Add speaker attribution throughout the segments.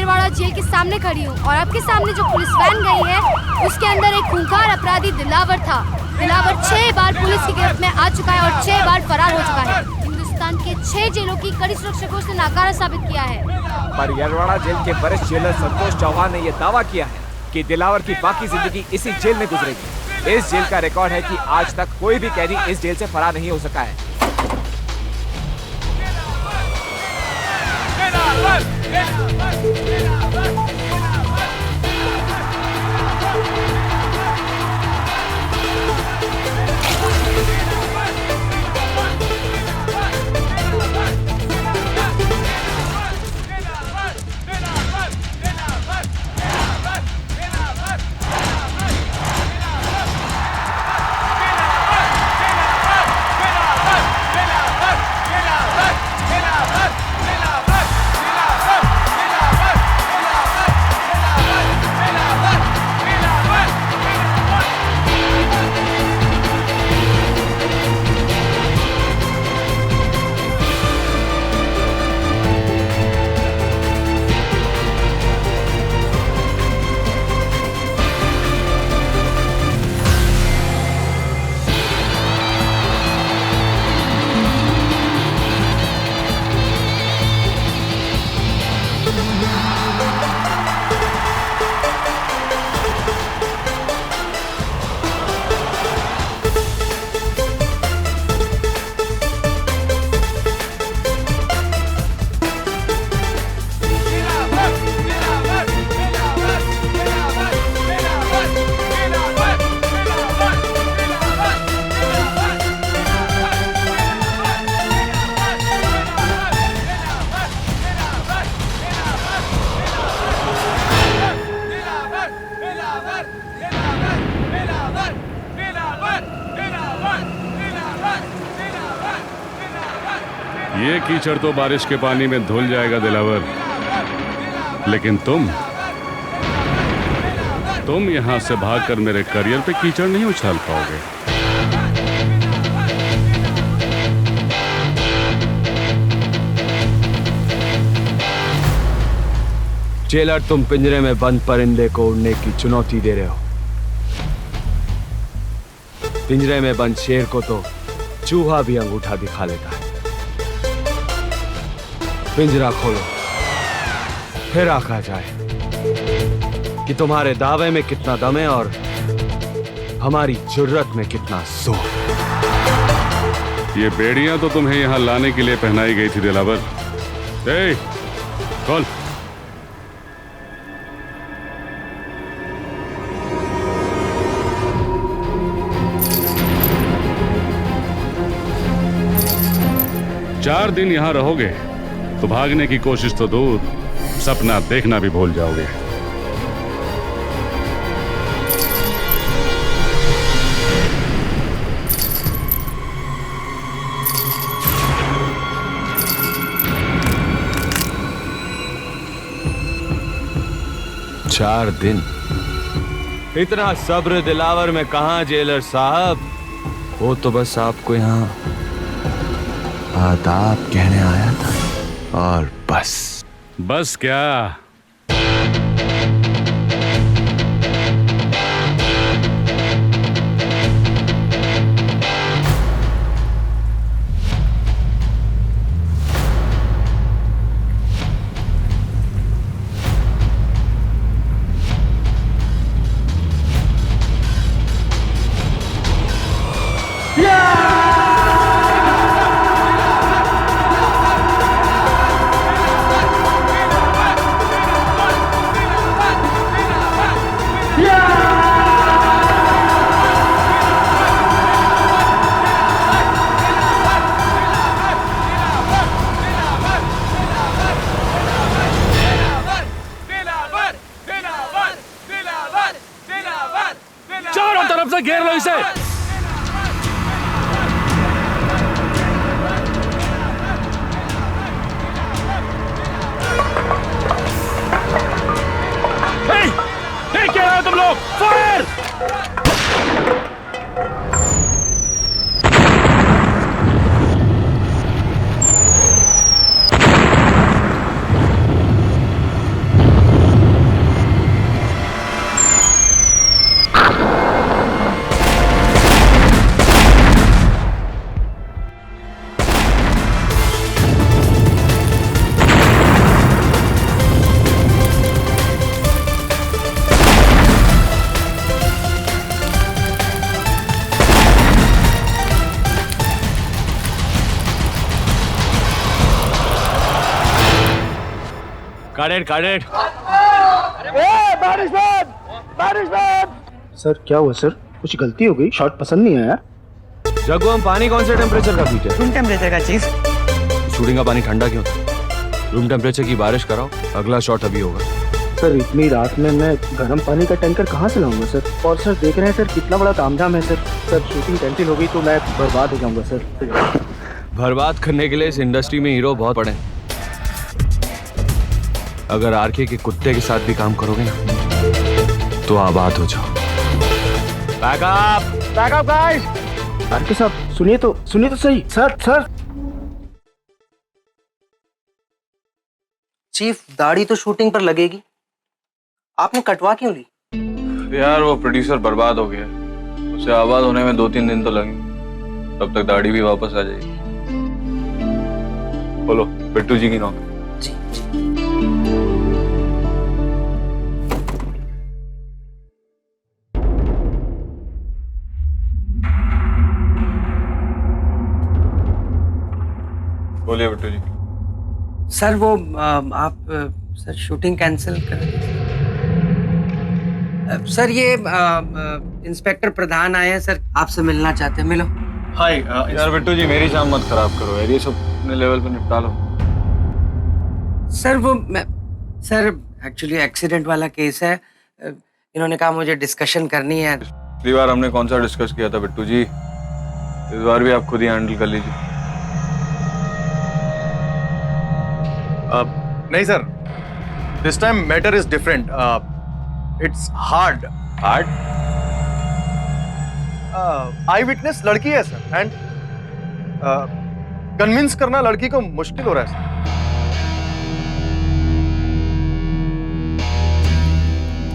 Speaker 1: Yerwada jail के सामने खड़ी हूँ और आपके सामने जो पुलिस वैन गई है उसके अंदर एक खूंखार अपराधी दिलावर था। दिलावर 6 बार पुलिस की गिरफ्त में आ चुका है और 6 बार फरार हो चुका है। हिंदुस्तान के 6 जेलों की कड़ी सुरक्षा को उसने नाकारा साबित किया है।
Speaker 2: पर येरवाड़ा जेल के वरिष्ठ जेलर संतोष चौहान ने यह दावा किया है कि दिलावर की बाकी जिंदगी इसी जेल में गुजरेगी। इस जेल का रिकॉर्ड है कि आज तक कोई भी कैदी इस जेल से फरार नहीं हो सका है।
Speaker 3: ये कीचड़ तो बारिश के पानी में धुल जाएगा दिलावर, लेकिन तुम यहां से भागकर मेरे करियर पे कीचड़ नहीं उछाल पाओगे।
Speaker 2: जेलर, तुम पिंजरे में बंद परिंदे को उड़ने की चुनौती दे रहे हो। पिंजरे में बंद शेर को तो चूहा भी अंगूठा दिखा लेता है। पिंजरा खोलो, फिर आंका जाए कि तुम्हारे दावे में कितना दम है और हमारी जुर्रत में कितना जोर।
Speaker 3: ये बेड़ियां तो तुम्हें यहां लाने के लिए पहनाई गई थी दिलावर। ए, खोल। चार दिन यहां रहोगे तो भागने की कोशिश तो दूर, सपना देखना भी भूल जाओगे।
Speaker 2: चार दिन? इतना सब्र दिलावर में कहां जेलर साहब। वो तो बस आपको यहाँ आदाब कहने आया था और बस
Speaker 3: क्या?
Speaker 2: काटेड
Speaker 4: सर क्या हुआ सर? कुछ गलती हो गई? शॉट पसंद नहीं आया?
Speaker 2: जग्गू, हम पानी कौन से टेम्परेचर का पीते हैं?
Speaker 5: रूम टेम्परेचर का चीज।
Speaker 2: शूटिंग का पानी ठंडा क्यों था? रूम टेम्परेचर की बारिश कराओ, अगला शॉट अभी होगा।
Speaker 4: सर इतनी रात में मैं गर्म पानी का टैंकर कहाँ से लाऊंगा सर? और सर देख रहे हैं सर कितना बड़ा तामझाम है सर। सर शूटिंग कैंसिल हो गई तो मैं बर्बाद हो जाऊंगा सर।
Speaker 2: बर्बाद करने के लिए इस इंडस्ट्री में हीरो बहुत पड़े हैं। अगर आरके के कुत्ते के साथ भी काम करोगे ना तो आबाद हो जाओ। Backup guys.
Speaker 4: आरके साहब सुनिए तो सही। सर
Speaker 5: चीफ, दाढ़ी तो शूटिंग पर लगेगी, आपने कटवा क्यों ली?
Speaker 6: यार वो प्रोड्यूसर बर्बाद हो गया, उसे आबाद होने में 2-3 दिन तो लगेंगे, तब तक दाढ़ी भी वापस आ जाएगी। बोलो बिट्टू जी की नौकरी।
Speaker 5: जी।
Speaker 6: बोलिए बिट्टू जी।
Speaker 5: सर वो आप सर शूटिंग कैंसिल कर दीजिए। सर ये इंस्पेक्टर प्रधान आए हैं सर, आपसे मिलना चाहते हैं, मिलो।
Speaker 6: हाय यार बिट्टू जी, मेरी शाम मत खराब करो यार, ये सब अपने लेवल पे निपटा लो।
Speaker 5: सर एक्चुअली एक्सीडेंट वाला केस है, इन्होंने कहा मुझे डिस्कशन करनी है।
Speaker 6: पिछली बार हमने कौन सा डिस्कस किया था बिट्टू जी, इस बार भी आप खुद ही हैंडल कर लीजिए।
Speaker 7: नहीं sir, this time matter is different. It's hard. I witness लड़की है सर, एंड कन्विंस करना लड़की को मुश्किल हो रहा है सर।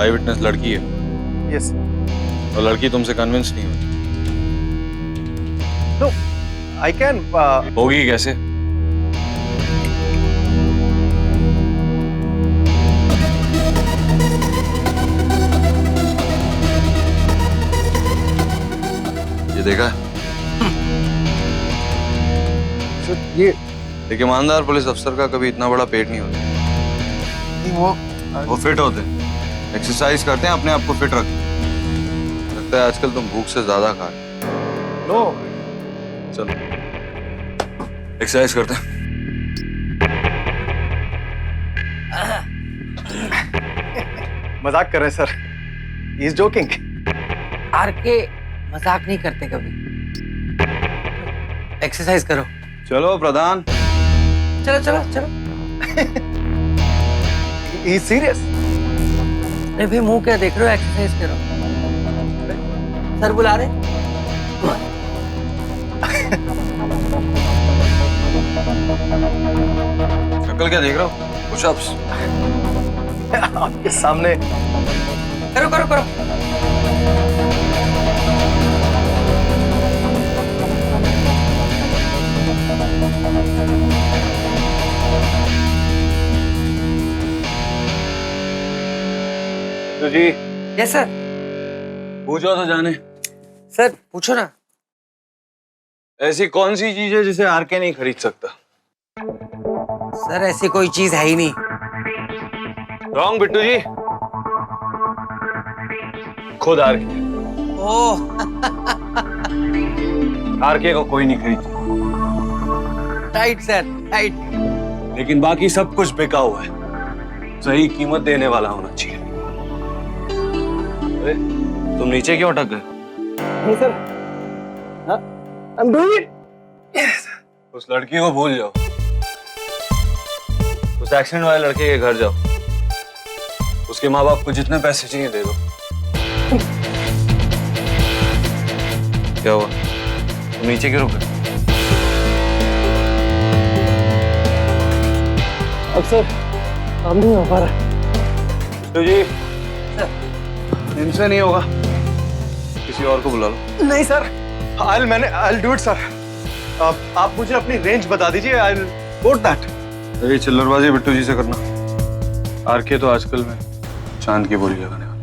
Speaker 6: आई विटनेस लड़की है
Speaker 7: यस
Speaker 6: और लड़की तुमसे कन्विंस नहीं होती।
Speaker 7: No I can.
Speaker 6: होगी कैसे? ये देखा
Speaker 7: सर ये
Speaker 6: एक ईमानदार पुलिस अफसर का कभी इतना बड़ा पेट नहीं होता। वो फिट होते हैं, एक्सरसाइज करते हैं, अपने आप को फिट रखते हैं। लगता है आजकल तुम भूख से ज्यादा खा रहे हो।
Speaker 7: नो
Speaker 6: चलो एक्सरसाइज करते हैं।
Speaker 7: मजाक कर रहे हैं sir, he is joking.
Speaker 5: RK मजाक नहीं करते कभी। एक्सरसाइज करो।
Speaker 6: चलो प्रधान।
Speaker 5: चलो।
Speaker 7: He is serious.
Speaker 5: अरे भाई मुंह क्या देख रहे हो, एक्सरसाइज करो। सर बुला रहे।
Speaker 6: शक्ल क्या देख रहे हो? पुशअप्स।
Speaker 7: आपके सामने।
Speaker 5: करो।
Speaker 6: तो जी
Speaker 5: यस सर।
Speaker 6: पूछो तो जाने,
Speaker 5: सर पूछो ना।
Speaker 6: ऐसी कौन सी चीज है जिसे आरके नहीं खरीद सकता?
Speaker 5: सर ऐसी कोई चीज है ही नहीं।
Speaker 6: रॉन्ग बिट्टू जी, खुद आरके।
Speaker 5: ओह
Speaker 6: आरके को कोई नहीं खरीद सकता,
Speaker 5: राइट सर, राइट।
Speaker 6: लेकिन बाकी सब कुछ बिका हुआ है, सही कीमत देने वाला होना चाहिए। अरे, तुम नीचे क्यों अटक गए?
Speaker 7: नहीं sir, I am doing it.
Speaker 6: उस लड़की को भूल जाओ, उस एक्सीडेंट वाले लड़के के घर जाओ, उसके माँ बाप को जितने पैसे चाहिए दे दो। क्या हुआ, तुम नीचे क्यों रुक गए?
Speaker 7: अब सर काम नहीं हो पा रहा।
Speaker 6: तो जी इनसे नहीं होगा, किसी और को बुला लो।
Speaker 7: नहीं sir, I'll do it sir. आप मुझे अपनी रेंज बता दीजिए, I'll quote that।
Speaker 6: ये चिल्लरबाजी बिट्टू जी से करना। आरके तो आजकल में चांद की बोली लगाने वाला।